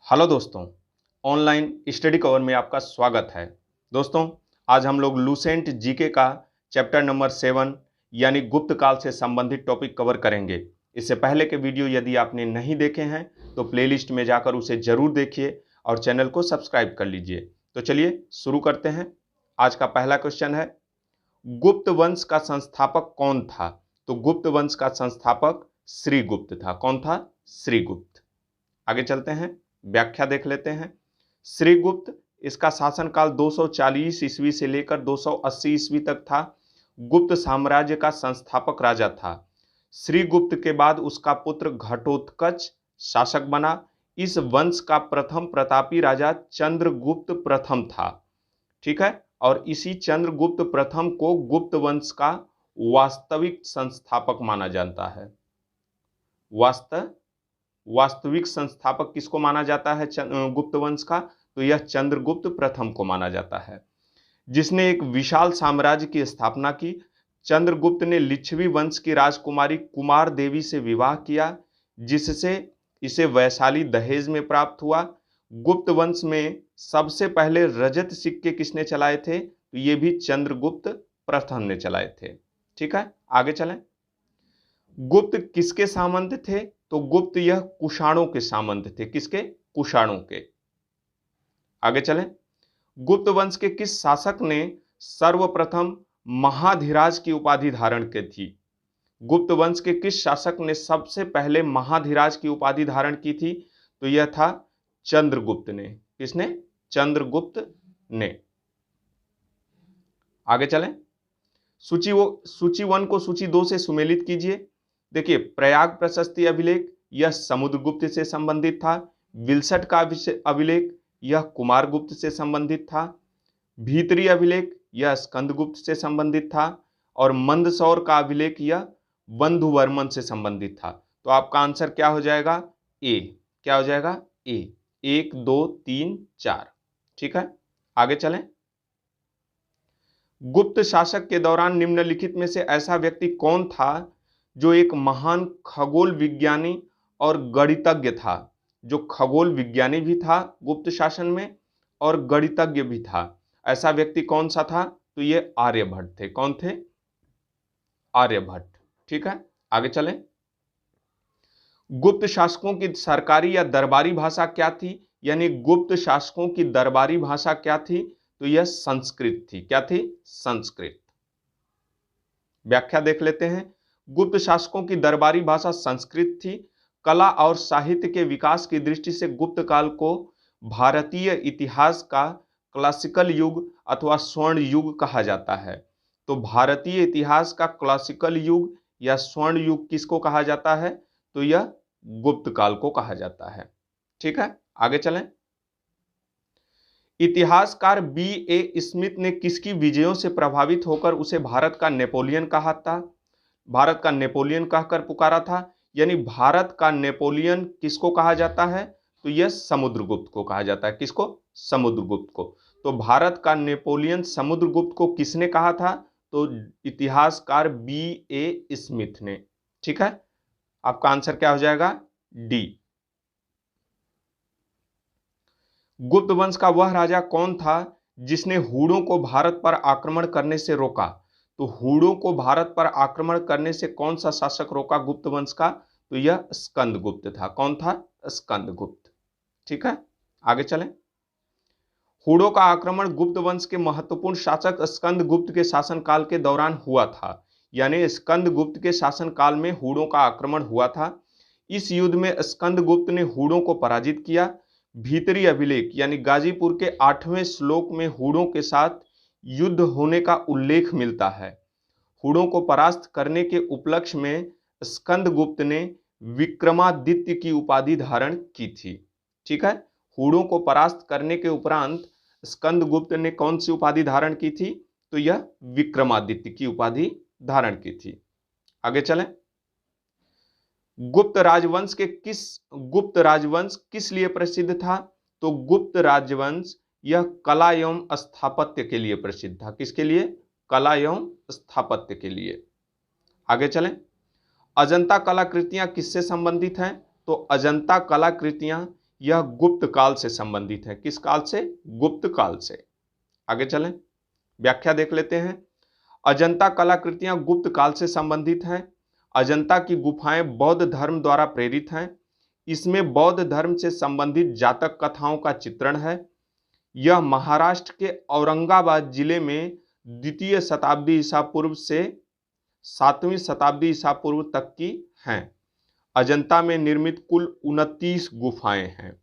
Hello दोस्तों, online study cover में आपका स्वागत है। दोस्तों, आज हम लोग लूसेंट जीके का चैप्टर नंबर 7 यानी गुप्त काल से संबंधित टॉपिक कवर करेंगे। इससे पहले के वीडियो यदि आपने नहीं देखे हैं तो प्लेलिस्ट में जाकर उसे जरूर देखिए और चैनल को सब्सक्राइब कर लीजिए। तो चलिए शुरू करते हैं। आज का पहला क्वेश्चन है, गुप्त वंश का संस्थापक कौन था? तो गुप्त वंश का संस्थापक श्रीगुप्त था। कौन था? श्रीगुप्त। आगे चलते हैं, व्याख्या देख लेते हैं। श्रीगुप्त, इसका शासनकाल 240 ईस्वी से लेकर 280 ईस्वी तक था। गुप्त साम्राज्य का संस्थापक राजा था। श्रीगुप्त के बाद उसका पुत्र घटोत्कच शासक बना। इस वंश का प्रथम प्रतापी राजा चंद्रगुप्त प्रथम था। ठीक है, और इसी चंद्रगुप्त प्रथम को गुप्त वंश का वास्तविक संस्थापक माना जाता है। वास्तविक संस्थापक किसको माना जाता है गुप्त वंश का? तो यह चंद्रगुप्त प्रथम को माना जाता है, जिसने एक विशाल साम्राज्य की स्थापना की। चंद्रगुप्त ने लिच्छवी वंश की राजकुमारी कुमार देवी से विवाह किया, जिससे इसे वैशाली दहेज में प्राप्त हुआ। गुप्त वंश में सबसे पहले रजत सिक्के किसने चलाए थे? तो ये भी चंद्रगुप्त प्रथम ने चलाए थे। ठीक है, आगे चलें। गुप्त किसके सामंत थे? तो गुप्त यह कुषाणों के सामंत थे। किसके? कुषाणों के। आगे चलें, गुप्त वंश के किस शासक ने सर्वप्रथम महाधिराज की उपाधि धारण की थी? गुप्त वंश के किस शासक ने सबसे पहले महाधिराज की उपाधि धारण की थी? तो यह था चंद्रगुप्त ने। किसने? चंद्रगुप्त ने। आगे चलें, सूची 1 को सूची 2 से सुमेलित कीजिए। देखिए, प्रयाग प्रशस्ति अभिलेख यह समुद्रगुप्त से संबंधित था। विलसट का अभिलेख यह कुमारगुप्त से संबंधित था। भीतरी अभिलेख यह स्कंदगुप्त से संबंधित था। और मंदसौर का अभिलेख यह बंधुवर्मन से संबंधित था। तो आपका आंसर क्या हो जाएगा? ए। क्या हो जाएगा? ए। 1 2 3 4। ठीक है, आगे चलें। गुप्त शासक के दौरान निम्नलिखित में से ऐसा व्यक्ति कौन था जो एक महान खगोल विज्ञानी और गणितज्ञ था? जो खगोल विज्ञानी भी था गुप्त शासन में और गणितज्ञ भी था। ऐसा व्यक्ति कौन सा था? तो ये आर्यभट्ट थे। कौन थे? आर्यभट्ट। ठीक है, आगे चलें। गुप्त शासकों की सरकारी या दरबारी भाषा क्या थी? यानी गुप्त शासकों की दरबारी भाषा क्या थी? तो यह संस्कृत थी। क्या थी? संस्कृत। व्याख्या देख लेते हैं। गुप्त शासकों की दरबारी भाषा संस्कृत थी। कला और साहित्य के विकास की दृष्टि से गुप्त काल को भारतीय इतिहास का क्लासिकल युग अथवा स्वर्ण युग कहा जाता है। तो भारतीय इतिहास का क्लासिकल युग या स्वर्ण युग किसको कहा जाता है? तो यह गुप्त काल को कहा जाता है। ठीक है, आगे चलें। इतिहासकार B.A. स्मिथ ने किसकी विजयों से प्रभावित होकर उसे भारत का नेपोलियन कहा था? भारत का नेपोलियन कहकर पुकारा था। यानी भारत का नेपोलियन किसको कहा जाता है? तो यह समुद्रगुप्त को कहा जाता है। किसको? समुद्रगुप्त को। तो भारत का नेपोलियन समुद्रगुप्त को किसने कहा था? तो इतिहासकार B.A. स्मिथ ने। ठीक है, आपका आंसर क्या हो जाएगा? डी। गुप्त वंश का वह राजा कौन था जिसने हुड़ों को भारत पर आक्रमण करने से रोका? तो हुड़ों को भारत पर आक्रमण करने से कौन सा शासक रोका गुप्त वंश का? तो यह स्कंदगुप्त था। कौन था? स्कंदगुप्त। ठीक है, आगे चलें। हुड़ों का आक्रमण गुप्त वंश के महत्वपूर्ण शासक स्कंदगुप्त के शासनकाल के दौरान हुआ था। यानी स्कंदगुप्त के शासनकाल में हुड़ों का आक्रमण हुआ था। इस युद्ध में स्कंदगुप्त ने हुड़ों को पराजित किया। भीतरी अभिलेख यानी गाजीपुर के 8वें श्लोक में हुड़ों के साथ युद्ध होने का उल्लेख मिलता है। हुड़ों को परास्त करने के उपलक्ष्य में स्कंदगुप्त ने विक्रमादित्य की उपाधि धारण की थी। ठीक है, हुड़ों को परास्त करने के उपरांत स्कंदगुप्त ने कौन सी उपाधि धारण की थी? तो यह विक्रमादित्य की उपाधि धारण की थी। आगे चलें। गुप्त राजवंश किस लिए प्रसिद्ध था? तो गुप्त राजवंश यह कला एवं स्थापत्य के लिए प्रसिद्ध था। किसके लिए? कला एवं स्थापत्य के लिए। आगे चलें। अजंता कलाकृतियां किससे संबंधित हैं? तो अजंता कलाकृतियां यह गुप्त काल से संबंधित है। किस काल से? गुप्त काल से। आगे चलें, व्याख्या देख लेते हैं। अजंता कलाकृतियां गुप्त काल से संबंधित हैं। अजंता की गुफाएं बौद्ध धर्म द्वारा प्रेरित हैं। इसमें बौद्ध धर्म से संबंधित जातक कथाओं का चित्रण है। यह महाराष्ट्र के औरंगाबाद जिले में द्वितीय शताब्दी ईसा पूर्व से 7वीं शताब्दी ईसा पूर्व तक की हैं। अजंता में निर्मित कुल 29 गुफाएं हैं।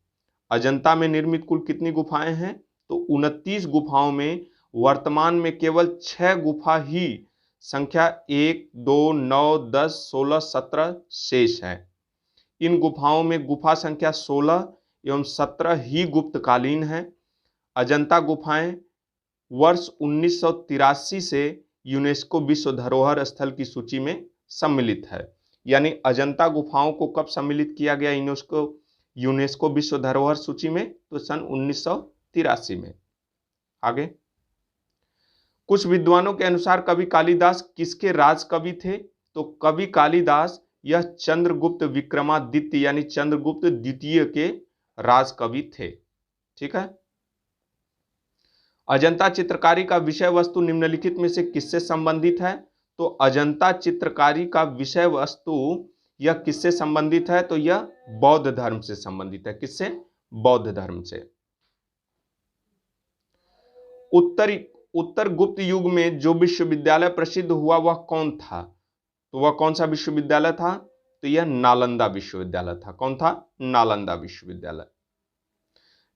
अजंता में निर्मित कुल कितनी गुफाएं हैं? तो 29 गुफाओं में वर्तमान में केवल 6 गुफा ही संख्या 1, 2, 9, 10, 16, 17 शेष है। इन गुफाओं में गुफा संख्या 16 एवं 17 ही गुप्तकालीन है। अजंता गुफाएं वर्ष 1983 से यूनेस्को विश्व धरोहर स्थल की सूची में सम्मिलित है। यानी अजंता गुफाओं को कब सम्मिलित किया गया यूनेस्को विश्व धरोहर सूची में? तो सन 1983 में। आगे, कुछ विद्वानों के अनुसार कवि कालिदास किसके राज कवि थे? तो कवि कालिदास यह चंद्रगुप्त विक्रमादित्य यानी चंद्रगुप्त द्वितीय के राज कवि थे। ठीक है। अजंता चित्रकारी का विषय वस्तु निम्नलिखित में से किससे संबंधित है? तो अजंता चित्रकारी का विषय वस्तु यह किससे संबंधित है? तो यह बौद्ध धर्म से संबंधित है। किससे? बौद्ध धर्म से। उत्तर गुप्त युग में जो विश्वविद्यालय प्रसिद्ध हुआ वह कौन था? तो वह कौन सा विश्वविद्यालय था? तो यह नालंदा विश्वविद्यालय था। कौन था? नालंदा विश्वविद्यालय।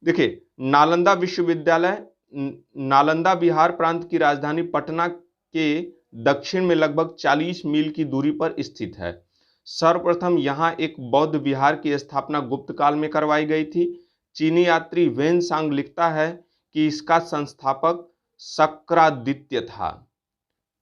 देखिए, नालंदा विश्वविद्यालय नालंदा बिहार प्रांत की राजधानी पटना के दक्षिण में लगभग 40 मील की दूरी पर स्थित है। सर्वप्रथम यहाँ एक बौद्ध विहार की स्थापना गुप्त काल में करवाई गई थी। चीनी यात्री वेनसांग लिखता है कि इसका संस्थापक शक्रादित्य था।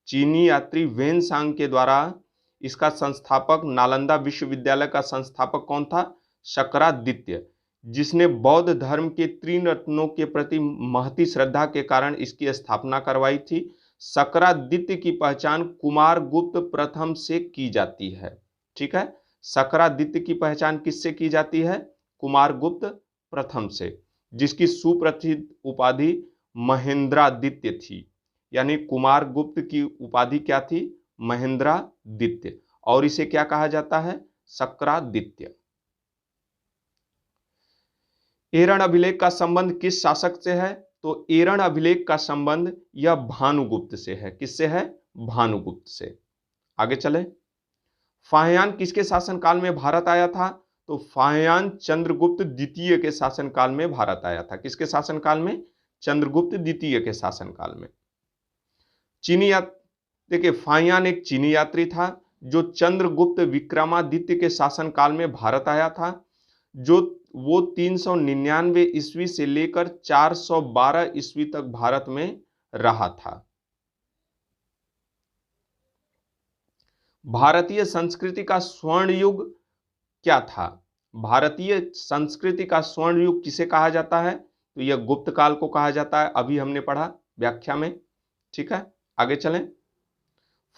चीनी यात्री वेनसांग के द्वारा इसका संस्थापक, नालंदा विश्वविद्यालय का संस्थापक कौन था? शक्रादित्य, जिसने बौद्ध धर्म के त्रिरत्नों के प्रति महती श्रद्धा के कारण इसकी स्थापना करवाई थी। शक्रादित्य की पहचान कुमारगुप्त प्रथम से की जाती है। ठीक है, शक्रादित्य की पहचान किससे की जाती है? कुमारगुप्त प्रथम से, जिसकी सुप्रसिद्ध उपाधि महेंद्रादित्य थी। यानी कुमारगुप्त की उपाधि क्या थी? महेंद्रादित्य। और इसे क्या कहा जाता है? शक्रादित्य। एरण अभिलेख का संबंध किस शासक से है? तो एरण अभिलेख का संबंध यह भानुगुप्त से है। किससे है? भानुगुप्त से। आगे चले, फाहियान किसके शासनकाल में भारत आया था? तो फाहियान चंद्रगुप्त द्वितीय के शासनकाल में भारत आया था। किसके शासनकाल में? चंद्रगुप्त द्वितीय के शासनकाल में। देखिए, फाहियान एक चीनी यात्री था जो चंद्रगुप्त विक्रमादित्य के शासनकाल में भारत आया था, जो वो 399 ईस्वी से लेकर 412 ईस्वी तक भारत में रहा था। भारतीय संस्कृति का स्वर्ण युग क्या था? भारतीय संस्कृति का स्वर्ण युग किसे कहा जाता है? तो यह गुप्त काल को कहा जाता है। अभी हमने पढ़ा व्याख्या में। ठीक है, आगे चलें।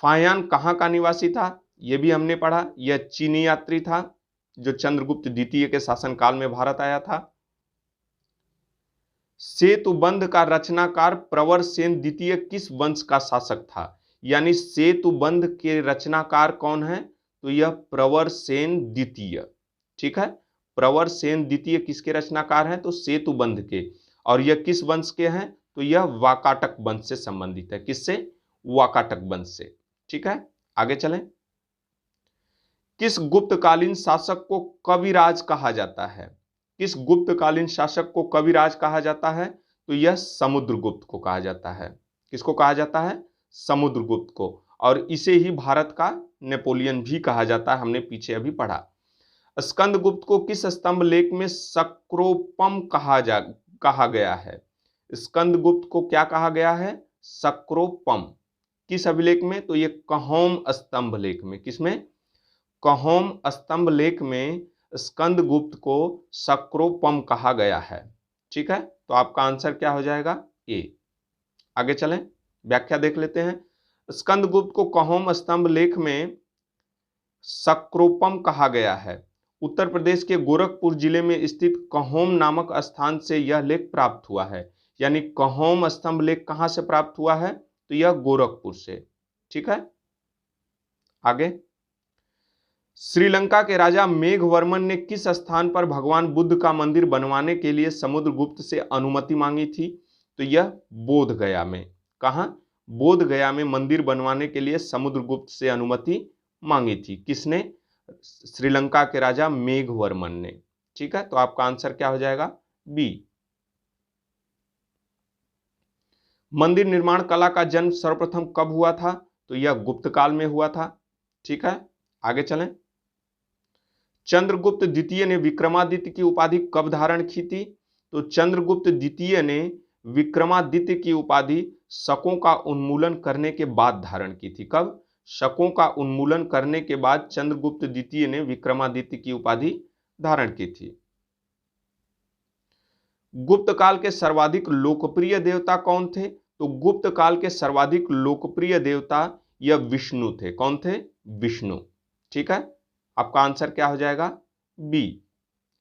फाहियान कहां का निवासी था? यह भी हमने पढ़ा। यह चीनी यात्री था जो चंद्रगुप्त द्वितीय के शासनकाल में भारत आया था। सेतुबंध का रचनाकार प्रवर सेन द्वितीय किस वंश का शासक था? यानी सेतुबंध के रचनाकार कौन है? तो यह प्रवर सेन द्वितीय। ठीक है, प्रवर सेन द्वितीय किसके रचनाकार हैं? तो सेतुबंध के। और यह किस वंश के हैं? तो यह वाकाटक वंश से संबंधित है। किससे? वाकाटक वंश से। ठीक है, आगे चलें। किस गुप्तकालीन शासक को कविराज कहा जाता है? किस गुप्तकालीन शासक को कविराज कहा जाता है? तो यह समुद्रगुप्त को कहा जाता है। किसको कहा जाता है? समुद्रगुप्त को। और इसे ही भारत का नेपोलियन भी कहा जाता है। हमने पीछे अभी पढ़ा। स्कंदगुप्त को किस स्तंभ लेख में सक्रोपम कहा गया है? स्कंदगुप्त को क्या कहा गया है? सक्रोपम। किस अभिलेख में? तो यह कहोम स्तंभ लेख में। किसमें? कहोम स्तंभ लेख में स्कंदगुप्त को सक्रोपम कहा गया है। ठीक है, तो आपका आंसर क्या हो जाएगा? ए। आगे चलें, व्याख्या देख लेते हैं। स्कंदगुप्त को कहोम स्तंभ लेख में सक्रोपम कहा गया है उत्तर प्रदेश के गोरखपुर जिले में स्थित कहोम नामक स्थान से यह लेख प्राप्त हुआ है। यानी कहोम स्तंभ लेख कहां से प्राप्त हुआ है? तो यह गोरखपुर से। ठीक है, आगे। श्रीलंका के राजा मेघवर्मन ने किस स्थान पर भगवान बुद्ध का मंदिर बनवाने के लिए समुद्रगुप्त से अनुमति मांगी थी? तो यह बोध गया में। कहां? बोध गया में मंदिर बनवाने के लिए समुद्रगुप्त से अनुमति मांगी थी। किसने? श्रीलंका के राजा मेघवर्मन ने। ठीक है, तो आपका आंसर क्या हो जाएगा? बी। मंदिर निर्माण कला का जन्म सर्वप्रथम कब हुआ था? तो यह गुप्त काल में हुआ था। ठीक है, आगे चलें। चंद्रगुप्त द्वितीय ने विक्रमादित्य की उपाधि कब धारण की थी? तो चंद्रगुप्त द्वितीय ने विक्रमादित्य की उपाधि शकों का उन्मूलन करने के बाद धारण की थी। कब? शकों का उन्मूलन करने के बाद चंद्रगुप्त द्वितीय ने विक्रमादित्य की उपाधि धारण की थी। गुप्त काल के सर्वाधिक लोकप्रिय देवता कौन थे? तो गुप्त काल के सर्वाधिक लोकप्रिय देवता यह विष्णु थे। कौन थे? विष्णु। ठीक है, आपका आंसर क्या हो जाएगा? बी।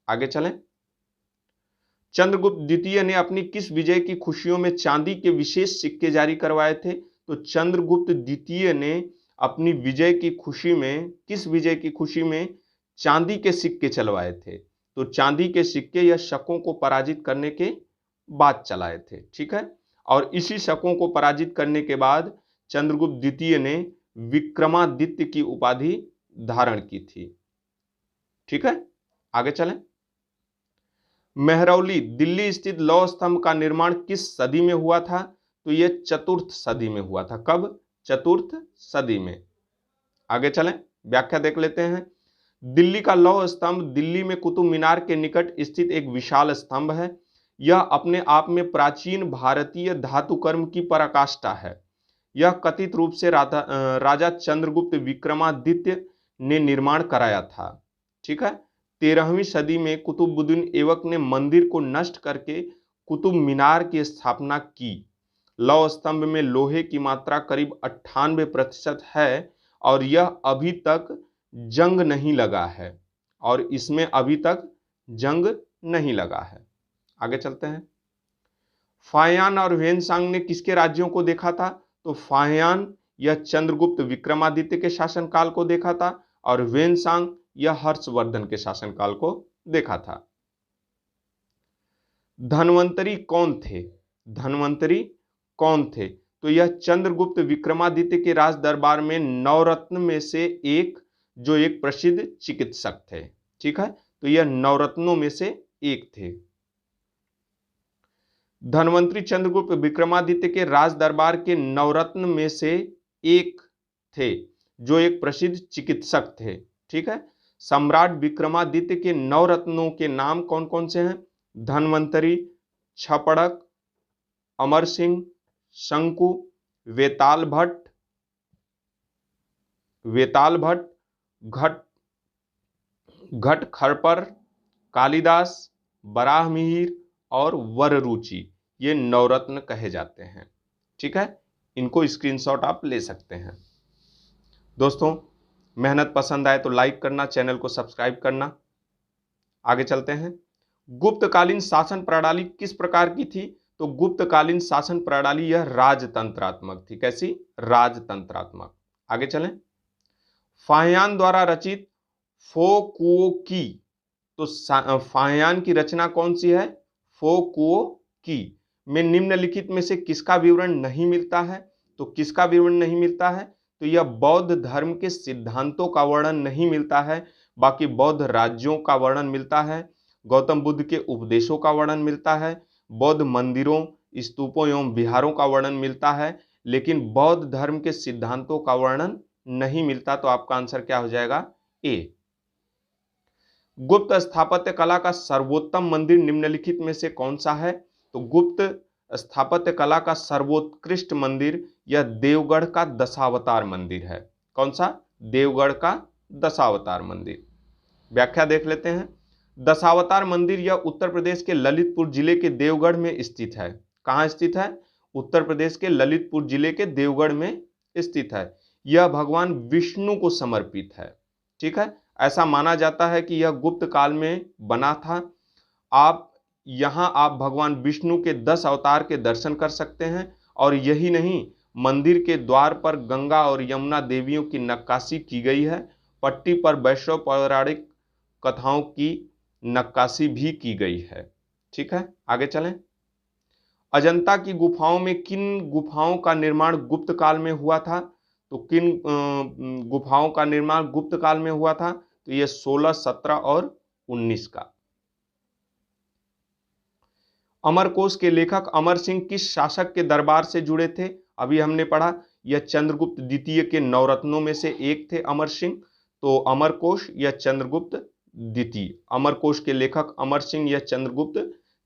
आगे चलें। चंद्रगुप्त द्वितीय ने अपनी किस विजय की खुशियों में चांदी के विशेष सिक्के जारी करवाए थे? तो चंद्रगुप्त द्वितीय ने अपनी विजय की खुशी में, किस विजय की खुशी में चांदी के सिक्के चलवाए थे? तो चांदी के सिक्के यह शकों को पराजित करने के बाद चलाए थे। ठीक है, और इसी शकों को पराजित करने के बाद चंद्रगुप्त द्वितीय ने विक्रमादित्य की उपाधि धारण की थी। ठीक है, आगे चलें। मेहरौली दिल्ली स्थित लौह स्तंभ का निर्माण किस सदी में हुआ था? तो यह चतुर्थ सदी में हुआ था। कब? चतुर्थ सदी में। आगे चलें, व्याख्या देख लेते हैं। दिल्ली का लौह स्तंभ दिल्ली में कुतुब मीनार के निकट स्थित एक विशाल स्तंभ है। यह अपने आप में प्राचीन भारतीय धातुकर्म की पराकाष्ठा है। यह कथित रूप से राजा चंद्रगुप्त विक्रमादित्य ने निर्माण कराया था। ठीक है, 13वीं सदी में कुतुबुद्दीन ऐबक ने मंदिर को नष्ट करके कुतुब मीनार की स्थापना की। लौह स्तंभ में लोहे की मात्रा करीब 98% है और यह अभी तक जंग नहीं लगा है, और इसमें अभी तक जंग नहीं लगा है। आगे चलते हैं। फाहियान और ह्वेनसांग ने किसके राज्यों को देखा था? तो फाहियान यह चंद्रगुप्त विक्रमादित्य के शासनकाल को देखा था और ह्वेनसांग यह हर्षवर्धन के शासनकाल को देखा था। धन्वंतरी कौन थे? धन्वंतरी कौन थे? तो यह चंद्रगुप्त विक्रमादित्य के राज दरबार में नवरत्न में से एक, जो एक प्रसिद्ध चिकित्सक थे। ठीक है, तो यह नवरत्नों में से एक थे। धन्वंतरी चंद्रगुप्त विक्रमादित्य के राज दरबार के नवरत्न में से एक थे, जो एक प्रसिद्ध चिकित्सक थे। ठीक है, सम्राट विक्रमादित्य के नवरत्नों के नाम कौन कौन से हैं? धन्वंतरी, छपड़क, अमर सिंह, शंकु, वेताल भट्ट, घट खरपर, कालिदास, बराह मिहिर और वररुचि, ये नवरत्न कहे जाते हैं। ठीक है, इनको स्क्रीनशॉट आप ले सकते हैं। दोस्तों, मेहनत पसंद आए तो लाइक करना, चैनल को सब्सक्राइब करना। आगे चलते हैं। गुप्तकालीन शासन प्रणाली किस प्रकार की थी? तो गुप्तकालीन शासन प्रणाली यह राजतंत्रात्मक थी। कैसी? राजतंत्रात्मक। आगे चलें। फाहियान द्वारा रचित फो कुओ की, तो फाहियान की रचना कौन सी है? फो कुओ की में निम्नलिखित में से किसका विवरण नहीं मिलता है? तो किसका विवरण नहीं मिलता है? तो यह बौद्ध धर्म के सिद्धांतों का वर्णन नहीं मिलता है, बाकी बौद्ध राज्यों का वर्णन मिलता है, गौतम बुद्ध के उपदेशों का वर्णन मिलता है, बौद्ध मंदिरों, स्तूपों एवं विहारों का वर्णन मिलता है, लेकिन बौद्ध धर्म के सिद्धांतों का वर्णन नहीं मिलता। तो आपका आंसर क्या हो जाएगा? ए। गुप्त स्थापत्य कला का सर्वोत्तम मंदिर निम्नलिखित में से कौन सा है? तो गुप्त स्थापत्य कला का सर्वोत्कृष्ट मंदिर यह देवगढ़ का दशावतार मंदिर है। कौन सा? देवगढ़ का दशावतार मंदिर। व्याख्या देख लेते हैं। दशावतार मंदिर यह उत्तर प्रदेश के ललितपुर जिले के देवगढ़ में स्थित है। कहाँ स्थित है? उत्तर प्रदेश के ललितपुर जिले के देवगढ़ में स्थित है। यह भगवान विष्णु को समर्पित है। ठीक है, ऐसा माना जाता है कि यह गुप्त काल में बना था। यहाँ आप भगवान विष्णु के 10 अवतार के दर्शन कर सकते हैं। और यही नहीं, मंदिर के द्वार पर गंगा और यमुना देवियों की नक्काशी की गई है। पट्टी पर वैष्णव पौराणिक कथाओं की नक्काशी भी की गई है। ठीक है, आगे चलें। अजंता की गुफाओं में किन गुफाओं का निर्माण गुप्त काल में हुआ था? तो किन गुफाओं का निर्माण गुप्त काल में हुआ था? तो ये 16, 17 और 19 का। अमरकोश के लेखक अमर सिंह किस शासक के दरबार से जुड़े थे? अभी हमने पढ़ा, यह चंद्रगुप्त द्वितीय के नवरत्नों में से एक थे अमर सिंह। तो अमरकोश या चंद्रगुप्त द्वितीय, अमरकोश के लेखक अमर सिंह या चंद्रगुप्त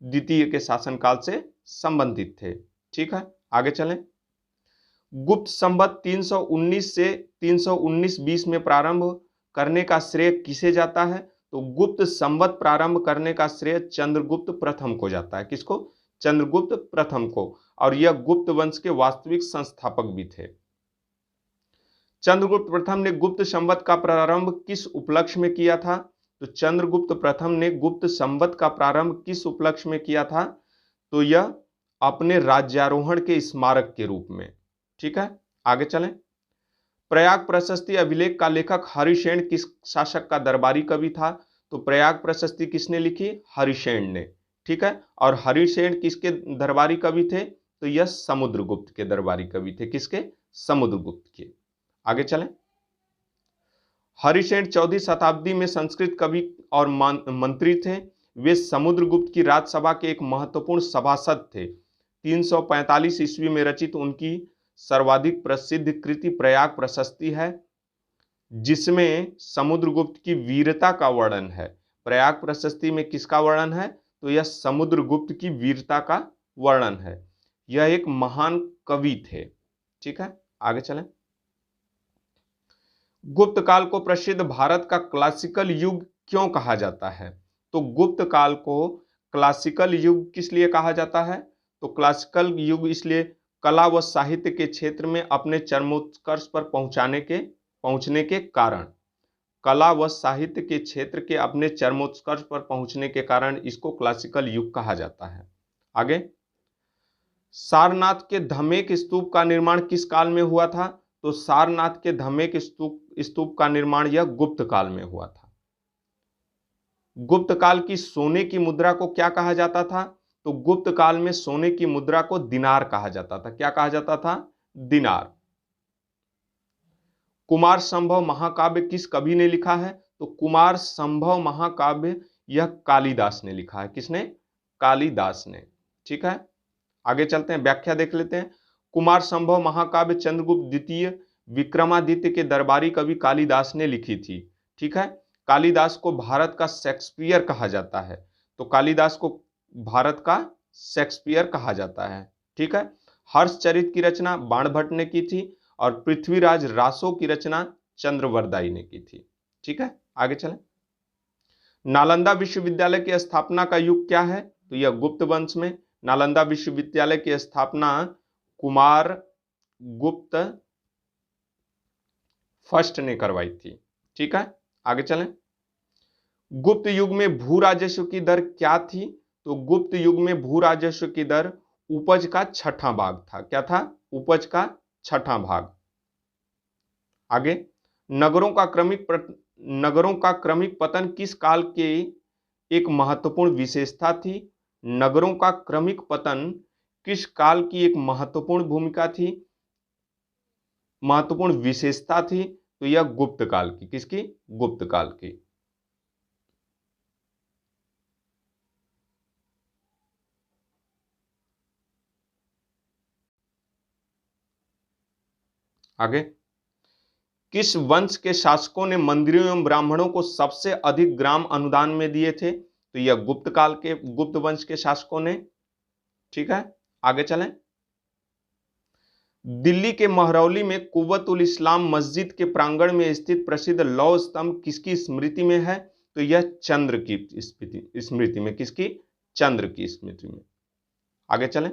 द्वितीय के शासनकाल से संबंधित थे। ठीक है, आगे चलें। गुप्त संवत 319 से 319-20 में प्रारंभ करने का श्रेय किसे जाता है? तो गुप्त संवत प्रारंभ करने का श्रेय चंद्रगुप्त प्रथम को जाता है। किसको? चंद्रगुप्त प्रथम को। और यह गुप्त वंश के वास्तविक संस्थापक भी थे। चंद्रगुप्त प्रथम ने गुप्त संवत का प्रारंभ किस उपलक्ष्य में किया था? तो चंद्रगुप्त प्रथम ने गुप्त संवत का प्रारंभ किस उपलक्ष्य में किया था? तो यह अपने राज्यारोहण के स्मारक के रूप में। ठीक है, आगे चलें। प्रयाग प्रशस्ति अभिलेख का लेखक हरिसेन किस शासक का दरबारी कवि था? तो प्रयाग प्रशस्ति किसने लिखी? हरिसेन ने। ठीक है, और हरिसेन किसके दरबारी कवि थे? तो यह समुद्रगुप्त के दरबारी कवि थे। किसके? समुद्रगुप्त के। आगे चलें। हरिसेन 14वीं शताब्दी में संस्कृत कवि और मंत्री थे। वे समुद्रगुप्त की राजसभा के एक महत्वपूर्ण सभासद थे। 345 ईस्वी में रचित उनकी सर्वाधिक प्रसिद्ध कृति प्रयाग प्रशस्ति है, जिसमें समुद्रगुप्त की वीरता का वर्णन है। प्रयाग प्रशस्ति में किसका वर्णन है? तो यह समुद्रगुप्त की वीरता का वर्णन है। यह एक महान कवि थे। ठीक है, आगे चलें। गुप्त काल को प्रसिद्ध भारत का क्लासिकल युग क्यों कहा जाता है? तो गुप्त काल को क्लासिकल युग किस लिए कहा जाता है? तो क्लासिकल युग इसलिए कला व साहित्य के क्षेत्र में अपने चरमोत्कर्ष पर पहुंचने के कारण, कला व साहित्य के क्षेत्र के अपने चरमोत्कर्ष पर पहुंचने के कारण इसको क्लासिकल युग कहा जाता है। आगे, सारनाथ के धमेक स्तूप का निर्माण किस काल में हुआ था? तो सारनाथ के धमेक स्तूप का निर्माण यह गुप्त काल में हुआ था। गुप्त काल की सोने की मुद्रा को क्या कहा जाता था? तो गुप्त काल में सोने की मुद्रा को दिनार कहा जाता था। क्या कहा जाता था? दिनार। कुमार संभव महाकाव्य किस कवि ने लिखा है? तो कुमार संभव महाकाव्य यह कालिदास ने लिखा है। किसने? कालिदास ने। ठीक है, आगे चलते हैं, व्याख्या देख लेते हैं। कुमार संभव महाकाव्य चंद्रगुप्त द्वितीय विक्रमादित्य के दरबारी कवि कालिदास ने लिखी थी। ठीक है, कालिदास को भारत का शेक्सपियर कहा जाता है। तो कालिदास को भारत का शेक्सपियर कहा जाता है। ठीक है, हर्षचरित की रचना बाणभट्ट ने की थी और पृथ्वीराज रासो की रचना चंद्रवरदाई ने की थी। ठीक है, आगे चलें। नालंदा विश्वविद्यालय की स्थापना का युग क्या है? तो यह गुप्त वंश में। नालंदा विश्वविद्यालय की स्थापना कुमार गुप्त फर्स्ट ने करवाई थी। ठीक है, आगे चलें। गुप्त युग में भू राजस्व की दर क्या थी? तो गुप्त युग में भू राजस्व की दर उपज का 6वां भाग था। क्या था? उपज का 6वां भाग। आगे, नगरों का क्रमिक पतन किस काल के एक महत्वपूर्ण विशेषता थी? नगरों का क्रमिक पतन किस काल की एक महत्वपूर्ण भूमिका थी, महत्वपूर्ण विशेषता थी? तो यह गुप्त काल की। किसकी? गुप्त काल की। आगे, किस वंश के शासकों ने मंदिरों एवं ब्राह्मणों को सबसे अधिक ग्राम अनुदान में दिए थे? तो यह गुप्त काल के गुप्त वंश के शासकों ने। ठीक है, आगे चलें। दिल्ली के महरौली में कुव्वतुल इस्लाम मस्जिद के प्रांगण में स्थित प्रसिद्ध लौह स्तंभ किसकी स्मृति में है? तो यह चंद्र की स्मृति में। किसकी? चंद्र की स्मृति में। आगे चलें।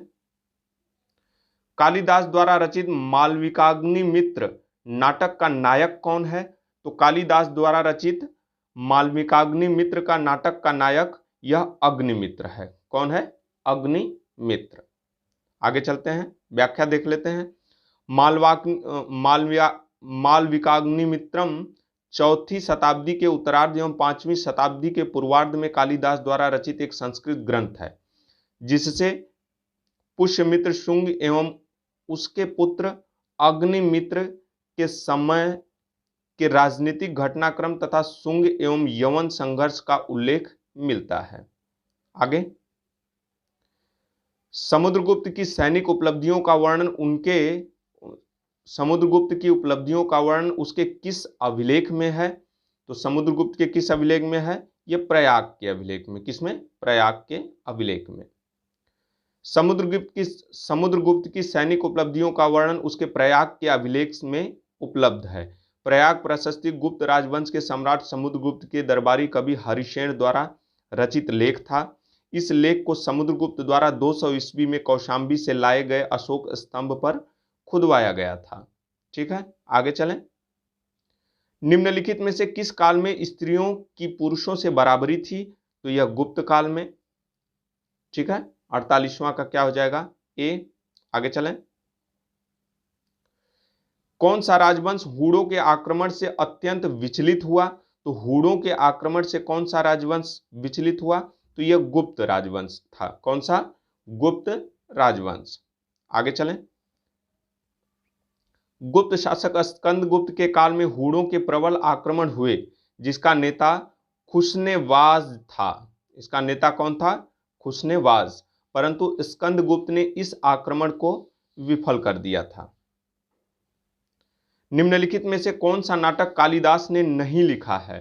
कालिदास द्वारा रचित मालविकाग्नि मित्र नाटक का नायक कौन है? तो कालिदास द्वारा रचित मालविकाग्निमित्र का नाटक का नायक यह अग्निमित्र है। कौन है? अग्निमित्र। आगे चलते हैं, व्याख्या देख लेते हैं। मालविकाग्निमित्रम चौथी शताब्दी के उत्तरार्ध एवं 5वीं शताब्दी के पूर्वार्ध में कालिदास द्वारा रचित एक संस्कृत ग्रंथ है, जिससे पुष्यमित्र शुंग एवं उसके पुत्र अग्निमित्र के समय के राजनीतिक घटनाक्रम तथा शुंग एवं यवन संघर्ष का उल्लेख मिलता है। आगे, समुद्रगुप्त की सैनिक उपलब्धियों का वर्णन उसके किस अभिलेख में है? तो समुद्रगुप्त के किस अभिलेख में है? यह प्रयाग के अभिलेख में। किसमें? प्रयाग के अभिलेख में। समुद्रगुप्त की सैनिक उपलब्धियों का वर्णन उसके प्रयाग के अभिलेख में उपलब्ध है। प्रयाग प्रशस्ति गुप्त राजवंश के सम्राट समुद्रगुप्त के दरबारी कवि हरिशेन द्वारा रचित लेख था। इस लेख को समुद्रगुप्त द्वारा 200 ईस्वी में कौशाम्बी से लाए गए अशोक स्तंभ पर खुदवाया गया था। ठीक है, आगे चलें। निम्नलिखित में से किस काल में स्त्रियों की पुरुषों से बराबरी थी? तो यह गुप्त काल में। ठीक है, 48वां का क्या हो जाएगा? ए। आगे चलें। कौन सा राजवंश हूणों के आक्रमण से अत्यंत विचलित हुआ? तो हूणों के आक्रमण से कौन सा राजवंश विचलित हुआ? तो यह गुप्त राजवंश था। कौन सा? गुप्त राजवंश। आगे चलें। गुप्त शासक स्कंदगुप्त के काल में हूणों के प्रबल आक्रमण हुए, जिसका नेता खुशनेवाज था। इसका नेता कौन था? खुशनेवाज। परंतु स्कंदगुप्त ने इस आक्रमण को विफल कर दिया था। निम्नलिखित में से कौन सा नाटक कालिदास ने नहीं लिखा है?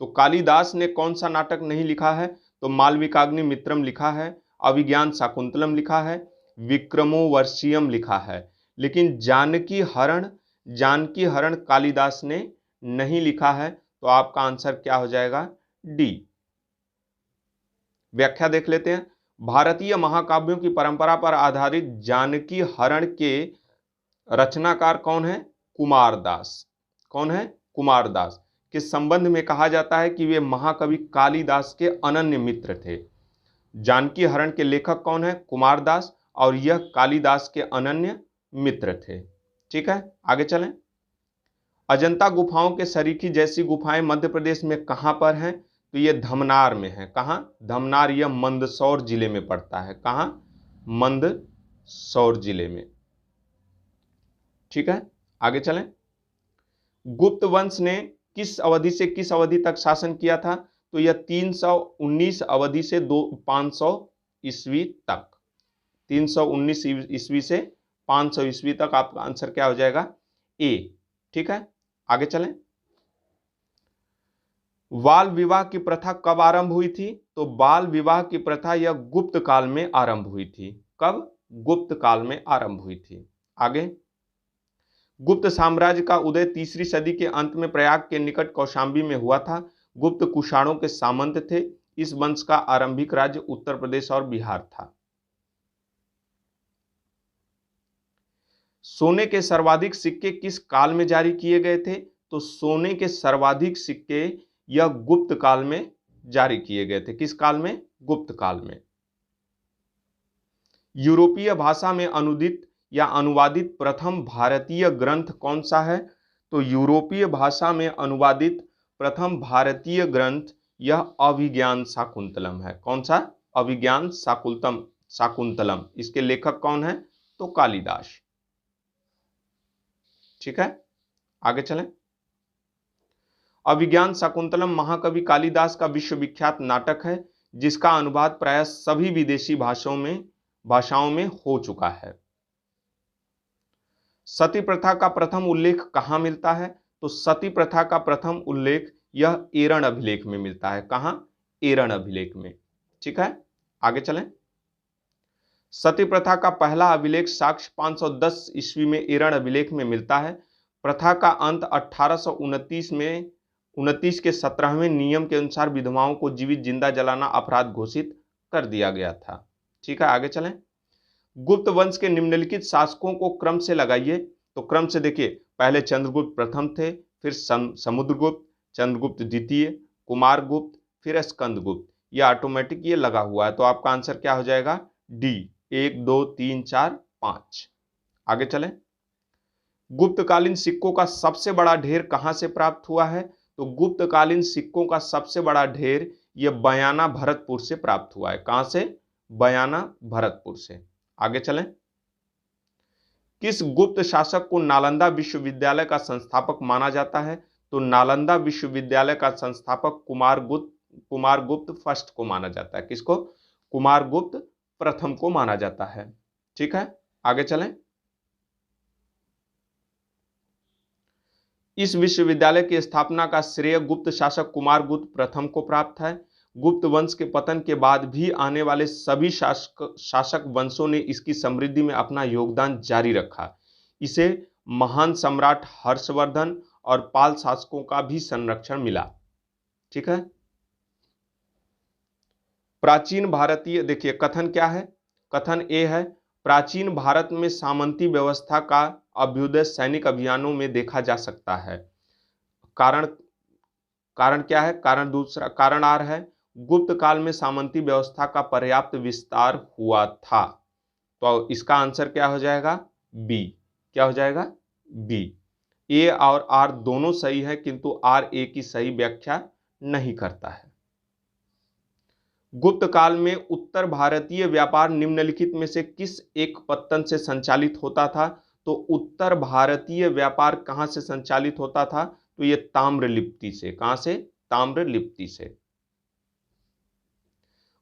तो कालिदास ने कौन सा नाटक नहीं लिखा है? तो मालविकाग्निमित्रम लिखा है, अभिज्ञान शाकुंतलम लिखा है, विक्रमोर्वशीयम लिखा है, लेकिन जानकी हरण कालिदास ने नहीं लिखा है। तो आपका आंसर क्या हो जाएगा? डी। व्याख्या देख लेते हैं। भारतीय महाकाव्यों की परंपरा पर आधारित जानकी हरण के रचनाकार कौन है? कुमारदास। कौन है? कुमारदास। के संबंध में कहा जाता है कि वे महाकवि कालिदास के अनन्य मित्र थे। जानकी हरण के लेखक कौन है? कुमारदास। और यह कालिदास के अनन्य मित्र थे। ठीक है, आगे चलें। अजंता गुफाओं के सरीखी जैसी गुफाएं मध्य प्रदेश में कहां पर हैं? तो यह धमनार में है। कहां? धमनार। यह मंदसौर जिले में पड़ता है। कहां? मंदसौर जिले में। ठीक है, आगे चलें। गुप्त वंश ने किस अवधि से किस अवधि तक शासन किया था? तो यह 319 अवधि से 500 ईस्वी तक। 319 ईस्वी से 500 ईस्वी तक। आपका आंसर क्या हो जाएगा? ए। ठीक है, आगे चलें। बाल विवाह की प्रथा कब आरंभ हुई थी? तो बाल विवाह की प्रथा यह गुप्त काल में आरंभ हुई थी। कब? गुप्त काल में आरंभ हुई थी। आगे, गुप्त साम्राज्य का उदय 3री सदी के अंत में प्रयाग के निकट कौशाम्बी में हुआ था। गुप्त कुषाणों के सामंत थे। इस वंश का आरंभिक राज्य उत्तर प्रदेश और बिहार था। सोने के सर्वाधिक सिक्के किस काल में जारी किए गए थे? तो सोने के सर्वाधिक सिक्के यह गुप्त काल में जारी किए गए थे। किस काल में? गुप्त काल में। यूरोपीय भाषा में अनुदित या अनुवादित प्रथम भारतीय ग्रंथ कौन सा है? तो यूरोपीय भाषा में अनुवादित प्रथम भारतीय ग्रंथ यह अभिज्ञान शाकुंतलम है। कौन सा? अभिज्ञान शाकुंतलम। इसके लेखक कौन है? तो कालिदास। ठीक है, आगे चलें। अभिज्ञान शाकुंतलम महाकवि कालिदास का विश्वविख्यात नाटक है, जिसका अनुवाद प्रायः सभी विदेशी भाषाओं में हो चुका है। सती प्रथा का प्रथम उल्लेख कहां मिलता है? तो सती प्रथा का प्रथम उल्लेख यह एरण अभिलेख में मिलता है। कहां? एरण अभिलेख में। ठीक है, आगे चलें। सती प्रथा का पहला अभिलेख साक्ष्य 510 ईस्वी में एरण अभिलेख में मिलता है। प्रथा का अंत 1829 के 17वें नियम के अनुसार विधवाओं को जीवित जिंदा जलाना अपराध घोषित कर दिया गया था। ठीक है, आगे चलें। गुप्त वंश के निम्नलिखित शासकों को क्रम से लगाइए। तो क्रम से देखिए, पहले चंद्रगुप्त प्रथम थे, फिर समुद्रगुप्त, चंद्रगुप्त द्वितीय, कुमारगुप्त, फिर स्कंदगुप्त। ये ऑटोमेटिक ये लगा हुआ है, तो आपका आंसर क्या हो जाएगा? डी, 1 2 3 4 5। आगे चलें। गुप्तकालीन सिक्कों का सबसे बड़ा ढेर कहां से प्राप्त हुआ है? तो गुप्तकालीन सिक्कों का सबसे बड़ा ढेर यह बयाना भरतपुर से प्राप्त हुआ है। कहां से? बयाना भरतपुर से। आगे चलें। किस गुप्त शासक को नालंदा विश्वविद्यालय का संस्थापक माना जाता है? तो नालंदा विश्वविद्यालय का संस्थापक कुमारगुप्त फर्स्ट को माना जाता है। किसको? कुमारगुप्त प्रथम को माना जाता है। ठीक है, आगे चलें। इस विश्वविद्यालय की स्थापना का श्रेय गुप्त शासक कुमारगुप्त प्रथम को प्राप्त है। गुप्त वंश के पतन के बाद भी आने वाले सभी शासक वंशों ने इसकी समृद्धि में अपना योगदान जारी रखा। इसे महान सम्राट हर्षवर्धन और पाल शासकों का भी संरक्षण मिला। ठीक है। प्राचीन भारतीय, देखिए कथन क्या है? कथन ए है, प्राचीन भारत में सामंती व्यवस्था का अभ्युदय सैनिक अभियानों में देखा जा सकता है। कारण क्या है? कारण आर है, गुप्त काल में सामंती व्यवस्था का पर्याप्त विस्तार हुआ था। तो इसका आंसर क्या हो जाएगा? बी। क्या हो जाएगा? बी। ए और आर दोनों सही है, किंतु आर ए की सही व्याख्या नहीं करता है। गुप्त काल में उत्तर भारतीय व्यापार निम्नलिखित में से किस एक पत्तन से संचालित होता था? तो उत्तर भारतीय व्यापार कहां से संचालित होता था? तो ये ताम्रलिप्ति से। कहां से? ताम्रलिप्ति से।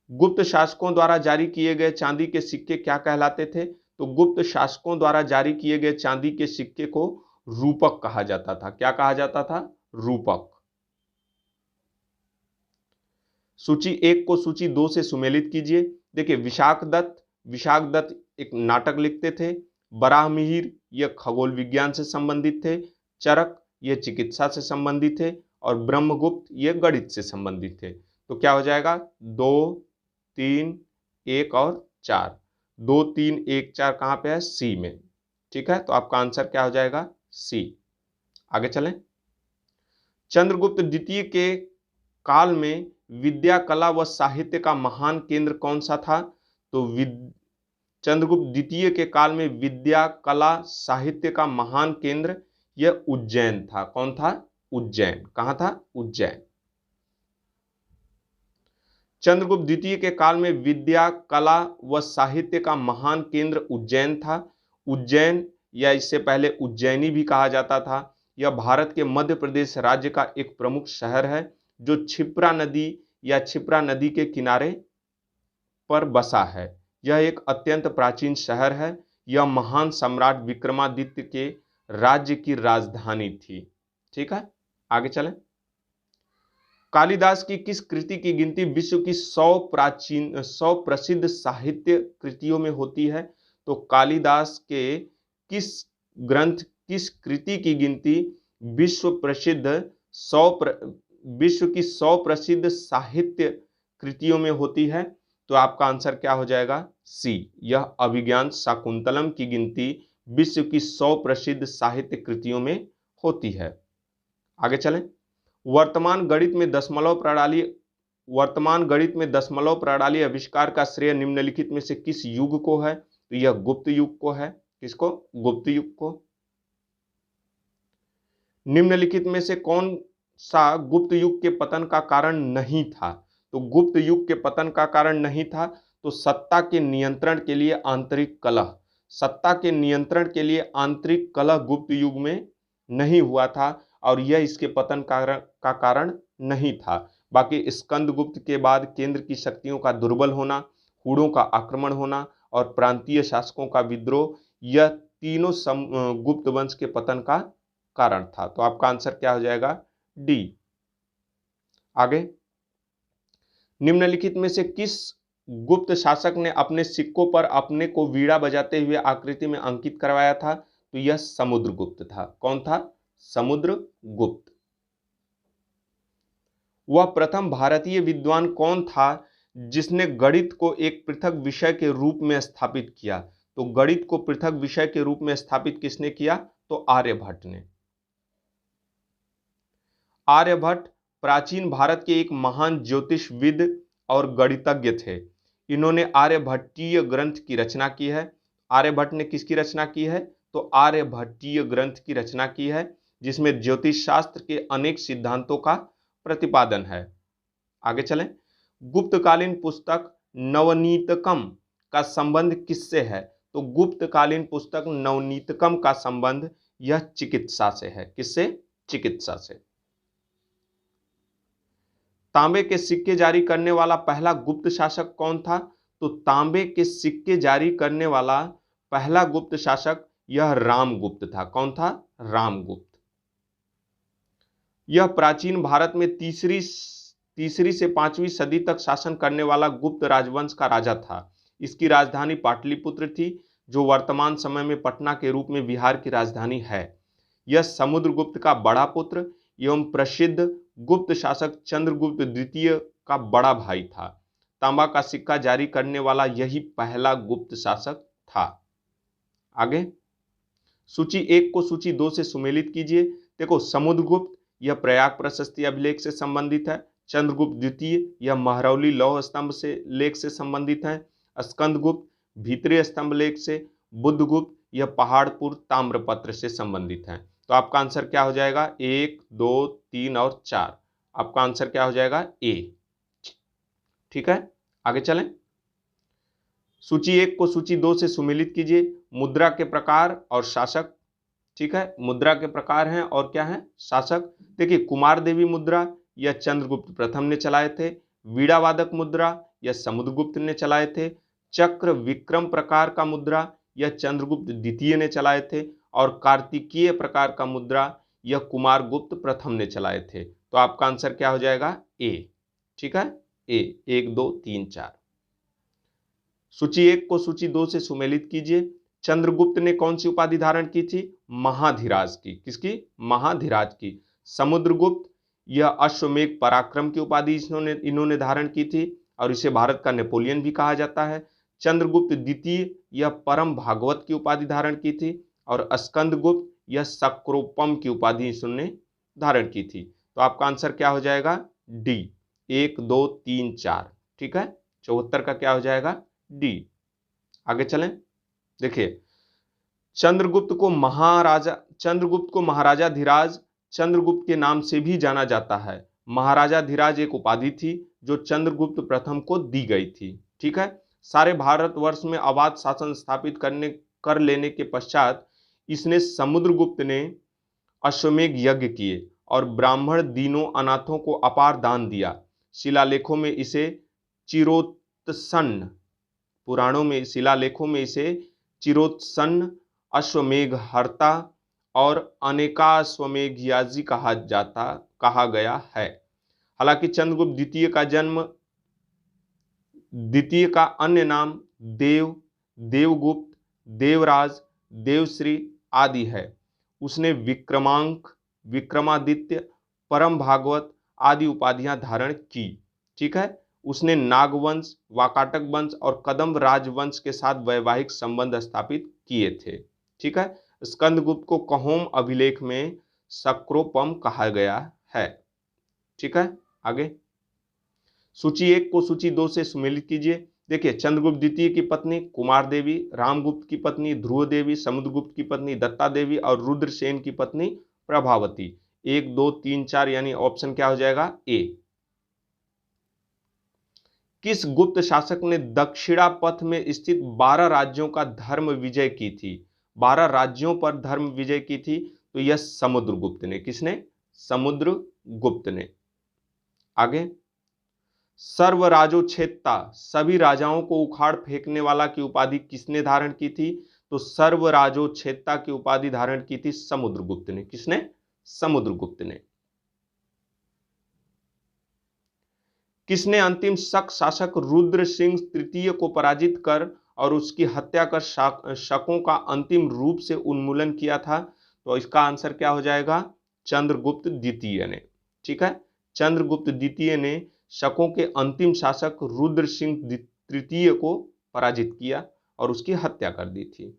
गुप्त शासकों द्वारा जारी किए गए चांदी के सिक्के क्या कहलाते थे? तो गुप्त शासकों द्वारा जारी किए गए चांदी के सिक्के को रूपक कहा जाता था। क्या कहा जाता था? रूपक। सूची 1 को सूची 2 से सुमेलित कीजिए। देखिए, विशाख दत्त एक नाटक लिखते थे। बराहमिहिर यह खगोल विज्ञान से संबंधित थे। चरक ये चिकित्सा से संबंधित थे। और ब्रह्मगुप्त ये गणित से संबंधित थे। तो क्या हो जाएगा? 2 3 1 और 4। 2 3 1 4 कहां पे है? सी में। ठीक है, तो आपका आंसर क्या हो जाएगा? सी। आगे चलें। चंद्रगुप्त द्वितीय के काल में विद्या, कला व साहित्य का महान केंद्र कौन सा था? तो चंद्रगुप्त द्वितीय के काल में विद्या, कला, साहित्य का महान केंद्र यह उज्जैन था। कौन था? उज्जैन। कहां था? उज्जैन। चंद्रगुप्त द्वितीय के काल में विद्या, कला व साहित्य का महान केंद्र उज्जैन था। उज्जैन या इससे पहले उज्जैनी भी कहा जाता था। यह भारत के मध्य प्रदेश राज्य का एक प्रमुख शहर है जो क्षिप्रा नदी या क्षिप्रा नदी के किनारे पर बसा है। यह एक अत्यंत प्राचीन शहर है। यह महान सम्राट विक्रमादित्य के राज्य की राजधानी थी। ठीक है, आगे चलें। कालिदास की किस कृति की गिनती विश्व की 100 प्रसिद्ध साहित्य कृतियों में होती है? तो कालिदास के किस कृति की गिनती विश्व की 100 प्रसिद्ध साहित्य कृतियों में होती है? तो आपका आंसर क्या हो जाएगा? सी। यह अभिज्ञान शाकुंतलम की गिनती विश्व की 100 प्रसिद्ध साहित्य कृतियों में होती है। आगे चलें। वर्तमान गणित में दशमलव प्रणाली आविष्कार का श्रेय निम्नलिखित में से किस युग को है? तो यह गुप्त युग को है। किसको? गुप्त युग को। निम्नलिखित में से कौन सा गुप्त युग के पतन का कारण नहीं था? तो गुप्त युग के पतन का कारण नहीं था तो सत्ता के नियंत्रण के लिए आंतरिक कलह। सत्ता के नियंत्रण के लिए आंतरिक कलह गुप्त युग में नहीं हुआ था और यह इसके पतन का कारण नहीं था। बाकी स्कंदगुप्त के बाद केंद्र की शक्तियों का दुर्बल होना, हुड़ों का आक्रमण होना और प्रांतीय शासकों का विद्रोह, यह तीनों गुप्त वंश के पतन का कारण था। तो आपका आंसर क्या हो जाएगा? डी। आगे, निम्नलिखित में से किस गुप्त शासक ने अपने सिक्कों पर अपने को वीणा बजाते हुए आकृति में अंकित करवाया था? तो यह समुद्रगुप्त था। कौन था? समुद्रगुप्त। वह प्रथम भारतीय विद्वान कौन था जिसने गणित को एक पृथक विषय के रूप में स्थापित किया? तो गणित को पृथक विषय के रूप में स्थापित किसने किया? तो आर्यभट्ट ने। आर्यभट्ट प्राचीन भारत के एक महान ज्योतिषविद और गणितज्ञ थे। इन्होंने आर्यभट्टीय ग्रंथ की रचना की है। आर्यभट्ट ने किसकी रचना की है? तो आर्यभट्टीय ग्रंथ की रचना की है, जिसमें ज्योतिष शास्त्र के अनेक सिद्धांतों का प्रतिपादन है। आगे चलें। गुप्तकालीन पुस्तक नवनीतकम का संबंध किससे है? तो गुप्तकालीन पुस्तक नवनीतकम का संबंध यह चिकित्सा से है। किससे? चिकित्सा से। तांबे के सिक्के जारी करने वाला पहला गुप्त शासक कौन था? तो तांबे के सिक्के जारी करने वाला पहला गुप्त शासक यह रामगुप्त था। कौन था? रामगुप्त। यह प्राचीन भारत में तीसरी से 5वीं सदी तक शासन करने वाला गुप्त राजवंश का राजा था। इसकी राजधानी पाटलिपुत्र थी, जो वर्तमान समय में पटना के रूप में बिहार की राजधानी है। यह समुद्रगुप्त का बड़ा पुत्र एवं प्रसिद्ध गुप्त शासक चंद्रगुप्त द्वितीय का बड़ा भाई था। तांबा का सिक्का जारी करने वाला यही पहला गुप्त शासक था। आगे सूची 1 को सूची 2 से सुमेलित कीजिए। देखो, समुद्रगुप्त यह प्रयाग प्रशस्ति अभिलेख से संबंधित है। चंद्रगुप्त द्वितीय यह महरौली लौह स्तंभ से लेख से संबंधित है। स्कंदगुप्त भीतरी स्तंभ लेख से। बुद्धगुप्त यह पहाड़पुर ताम्रपत्र से संबंधित है। तो आपका आंसर क्या हो जाएगा? 1, 2, 3 और 4। आपका आंसर क्या हो जाएगा? ए। ठीक है, आगे चलें। सूची 1 को सूची 2 से सुमेलित कीजिए। मुद्रा के प्रकार और शासक। ठीक है, मुद्रा के प्रकार हैं और क्या है? शासक। देखिए, कुमार देवी मुद्रा यह चंद्रगुप्त प्रथम ने चलाए थे। वीणावादक मुद्रा यह समुद्रगुप्त ने चलाए थे। चक्र विक्रम प्रकार का मुद्रा यह चंद्रगुप्त द्वितीय ने चलाए थे। और कार्तिकीय प्रकार का मुद्रा यह कुमारगुप्त प्रथम ने चलाए थे। तो आपका आंसर क्या हो जाएगा? ए। ठीक है, ए। 1, 2, 3, 4। सूची 1 को सूची 2 से सुमेलित कीजिए। चंद्रगुप्त ने कौन सी उपाधि धारण की थी? महाधिराज की। किसकी? महाधिराज की। समुद्रगुप्त यह अश्वमेघ पराक्रम की उपाधि इन्होंने धारण की थी और इसे भारत का नेपोलियन भी कहा जाता है। चंद्रगुप्त द्वितीय यह परम भागवत की उपाधि धारण की थी और स्कंदगुप्त यह सक्रोपम की उपाधि इसने धारण की थी। तो आपका आंसर क्या हो जाएगा? डी। 1, 2, 3, 4। ठीक है, 74 का क्या हो जाएगा? डी। आगे चलें। देखिए, चंद्रगुप्त को महाराजा धीराज चंद्रगुप्त के नाम से भी जाना जाता है। महाराजा धीराज एक उपाधि थी जो चंद्रगुप्त प्रथम को दी गई थी। ठीक है, सारे भारतवर्ष में अबाध शासन स्थापित कर लेने के पश्चात इसने समुद्रगुप्त ने अश्वमेघ यज्ञ किए और ब्राह्मण दीनों अनाथों को अपार दान दिया। शिलालेखों में इसे चिरोत्सन्न पुराणों में शिलालेखों में इसे चिरोत्सन्न अश्वमेघहर्ता और अनेकाश्वमेघयाजी कहा गया है। हालांकि चंद्रगुप्त द्वितीय का अन्य नाम देव, देवगुप्त, देवराज, देवश्री आदि है। उसने विक्रमांक, विक्रमादित्य, परम भागवत आदि उपाधियां धारण की। ठीक है, उसने नागवंश, वाकाटक वंश और कदम्ब राजवंश के साथ वैवाहिक संबंध स्थापित किए थे। ठीक है, स्कंदगुप्त को कहोम अभिलेख में सक्रोपम कहा गया है। ठीक है, आगे सूची 1 को सूची 2 से सुमेलित कीजिए। देखिए, चंद्रगुप्त द्वितीय की पत्नी कुमार देवी, रामगुप्त की पत्नी ध्रुव देवी, समुद्रगुप्त की पत्नी दत्ता देवी और रुद्रसेन की पत्नी प्रभावती। 1, 2, 3, 4 यानी ऑप्शन क्या हो जाएगा? ए। किस गुप्त शासक ने दक्षिणापथ में स्थित 12 राज्यों का धर्म विजय की थी? 12 राज्यों पर धर्म विजय की थी। तो यह समुद्रगुप्त ने। किसने? समुद्रगुप्त ने। आगे, सर्वराजोच्छेदता, सभी राजाओं को उखाड़ फेंकने वाला की उपाधि किसने धारण की थी? तो सर्वराजोच्छेदता की उपाधि धारण की थी समुद्रगुप्त ने। किसने? समुद्रगुप्त ने। किसने अंतिम शक शासक रुद्र सिंह तृतीय को पराजित कर और उसकी हत्या कर शकों का अंतिम रूप से उन्मूलन किया था? तो इसका आंसर क्या हो जाएगा? चंद्रगुप्त द्वितीय ने। ठीक है, चंद्रगुप्त द्वितीय ने शकों के अंतिम शासक रुद्र सिंह तृतीय को पराजित किया और उसकी हत्या कर दी थी।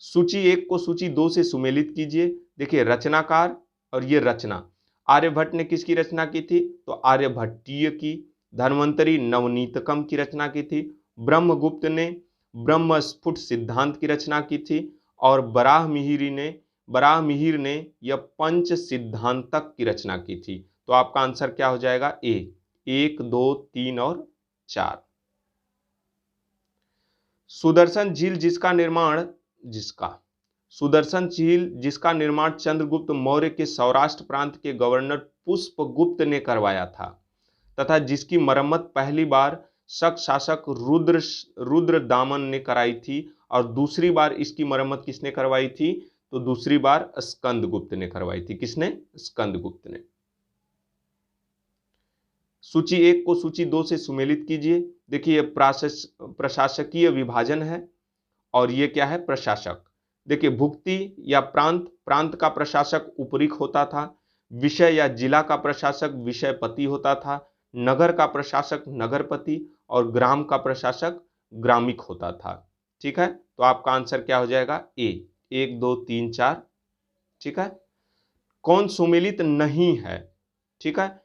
सूची 1 को सूची 2 से सुमेलित कीजिए। देखिए, रचनाकार और ये रचना। आर्यभट्ट ने किसकी रचना की थी? तो आर्यभट्टीय की। धन्वंतरी नवनीतकम की रचना की थी। ब्रह्मगुप्त ने ब्रह्मस्फुट सिद्धांत की रचना की थी। और बराहमिहिर ने यह पंच सिद्धांतक की रचना की थी। तो आपका आंसर क्या हो जाएगा? ए। 1, 2, 3 और 4। सुदर्शन झील जिसका निर्माण चंद्रगुप्त मौर्य के सौराष्ट्र प्रांत के गवर्नर पुष्पगुप्त ने करवाया था तथा जिसकी मरम्मत पहली बार शक शासक रुद्रदामन ने कराई थी और दूसरी बार इसकी मरम्मत किसने करवाई थी? तो दूसरी बार स्कंदगुप्त ने करवाई थी। किसने? स्कंदगुप्त ने। सूची 1 को सूची 2 से सुमेलित कीजिए। देखिए प्रशासकीय विभाजन है और ये क्या है? प्रशासक। देखिए भुक्ति या प्रांत का प्रशासक उपरीक होता था। विषय या जिला का प्रशासक विषयपति होता था। नगर का प्रशासक नगरपति और ग्राम का प्रशासक ग्रामिक होता था। ठीक है, तो आपका आंसर क्या हो जाएगा? ए। 1, 2, 3, 4। ठीक है। कौन सुमेलित नहीं है? ठीक है,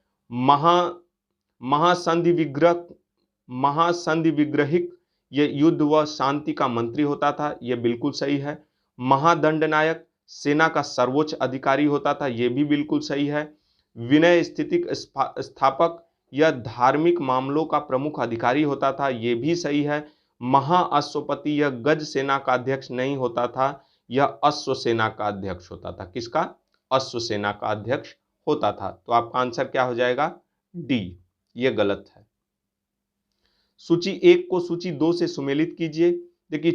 महासंधि विग्रहिक ये युद्ध व शांति का मंत्री होता था, यह बिल्कुल सही है। महादंड नायक सेना का सर्वोच्च अधिकारी होता था, यह भी बिल्कुल सही है। विनय स्थितिक स्थापक यह धार्मिक मामलों का प्रमुख अधिकारी होता था, यह भी सही है। महाअश्वपति यह गज सेना का अध्यक्ष नहीं होता था, यह अश्व सेना का अध्यक्ष होता था। किसका? अश्व सेना का अध्यक्ष होता था। तो आपका आंसर क्या हो जाएगा? डी। यह गलत है। सूची 1 को सूची 2 से सुमेलित कीजिए। देखिए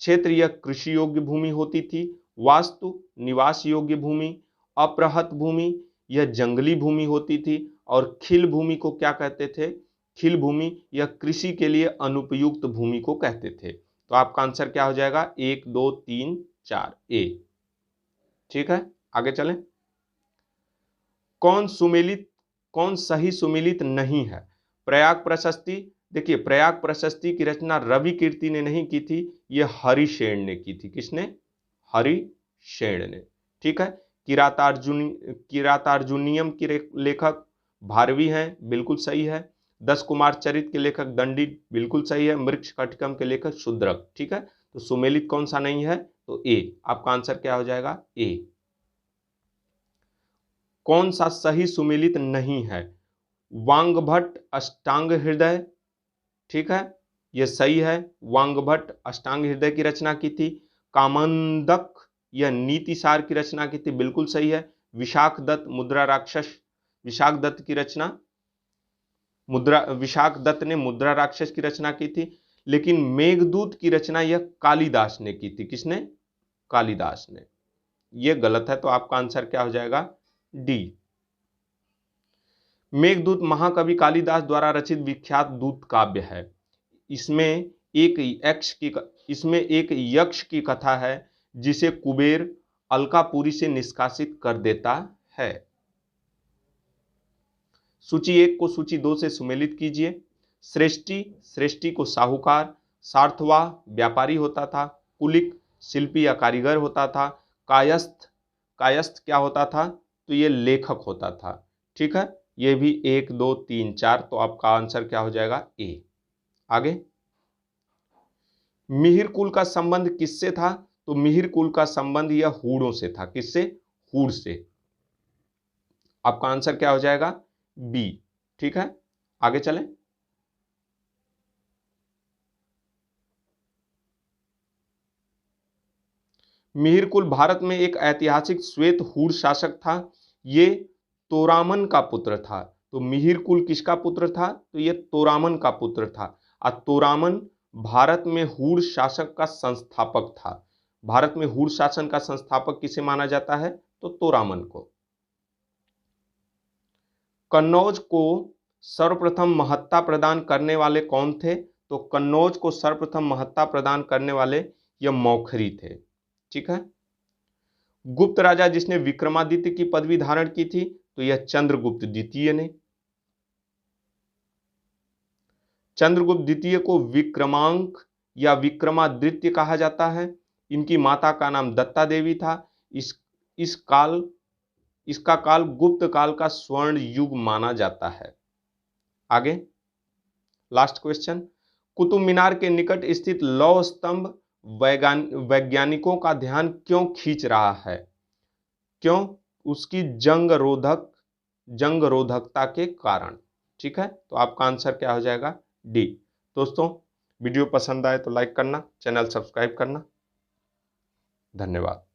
क्षेत्र यह कृषि योग्य भूमि होती थी। वास्तु निवास योग्य भूमि। अप्रहत भूमि यह जंगली भूमि होती थी। और खिल भूमि को क्या कहते थे? खिल भूमि यह कृषि के लिए अनुपयुक्त भूमि को कहते थे। तो आपका आंसर क्या हो जाएगा? 1, 2, 3, 4 ए। ठीक है, आगे चलें। कौन सही सुमेलित नहीं है? प्रयाग प्रशस्ति। देखिए प्रयाग प्रशस्ति की रचना रवि कीर्ति ने नहीं की थी, यह हरिशेन ने की थी। किसने? हरिशेन ने। ठीक है। किरातार्जुनियम के लेखक भारवी हैं, बिल्कुल सही है। 10 कुमार चरित के लेखक दंडी, बिल्कुल सही है। मृक्षकटिकम के लेखक शूद्रक। ठीक है, तो सुमेलित कौन सा नहीं है? तो ए। आपका आंसर क्या हो जाएगा? ए। कौन सा सही सुमेलित नहीं है? वांगभट्ट अष्टांग हृदय। ठीक है, यह सही है। वांगभट्ट अष्टांग हृदय की रचना की थी। कामंदक यह नीतिसार की रचना की थी, बिल्कुल सही है। विशाख दत्त ने मुद्रा राक्षस की रचना की थी। लेकिन मेघदूत की रचना यह कालिदास ने की थी। किसने? कालिदास ने। यह गलत है, तो आपका आंसर क्या हो जाएगा? डी। मेघदूत महाकवि कालिदास द्वारा रचित विख्यात दूत काव्य है। इसमें एक यक्ष की कथा है जिसे कुबेर अलकापुरी से निष्कासित कर देता है। सूची 1 को सूची 2 से सुमेलित कीजिए। श्रेष्ठी को साहूकार, सार्थवाह व्यापारी होता था। कुलिक शिल्पी या कारीगर होता था। कायस्थ क्या होता था? तो ये लेखक होता था। ठीक है, ये भी 1, 2, 3, 4। तो आपका आंसर क्या हो जाएगा? ए। आगे, मिहिर कुल का संबंध किससे था? तो मिहिर कुल का संबंध यह हूणों से था। किससे? हूण से। आपका आंसर क्या हो जाएगा? बी। ठीक है, आगे चलें। मिहिर कुल भारत में एक ऐतिहासिक श्वेत हूण शासक था। ये तोरामन का पुत्र था। तो मिहिर कुल किसका पुत्र था? तो ये तोरामन का पुत्र था। और तोरामन भारत में हूण शासक का संस्थापक था। भारत में हूण शासन का संस्थापक किसे माना जाता है? तो तोरामन को। कन्नौज को सर्वप्रथम महत्ता प्रदान करने वाले कौन थे? तो कन्नौज को सर्वप्रथम महत्ता प्रदान करने वाले यह मौखरी थे। ठीक है। गुप्त राजा जिसने विक्रमादित्य की पदवी धारण की थी, तो यह चंद्रगुप्त द्वितीय ने। चंद्रगुप्त द्वितीय को विक्रमांक या विक्रमादित्य कहा जाता है। इनकी माता का नाम दत्ता देवी था। इस काल इसका काल गुप्त काल का स्वर्ण युग माना जाता है। आगे लास्ट क्वेश्चन, कुतुब मीनार के निकट स्थित लौह स्तंभ वैज्ञानिकों का ध्यान क्यों खींच रहा है? क्यों? उसकी जंग रोधकता के कारण। ठीक है, तो आपका आंसर क्या हो जाएगा? डी। दोस्तों, वीडियो पसंद आए तो लाइक करना, चैनल सब्सक्राइब करना। धन्यवाद।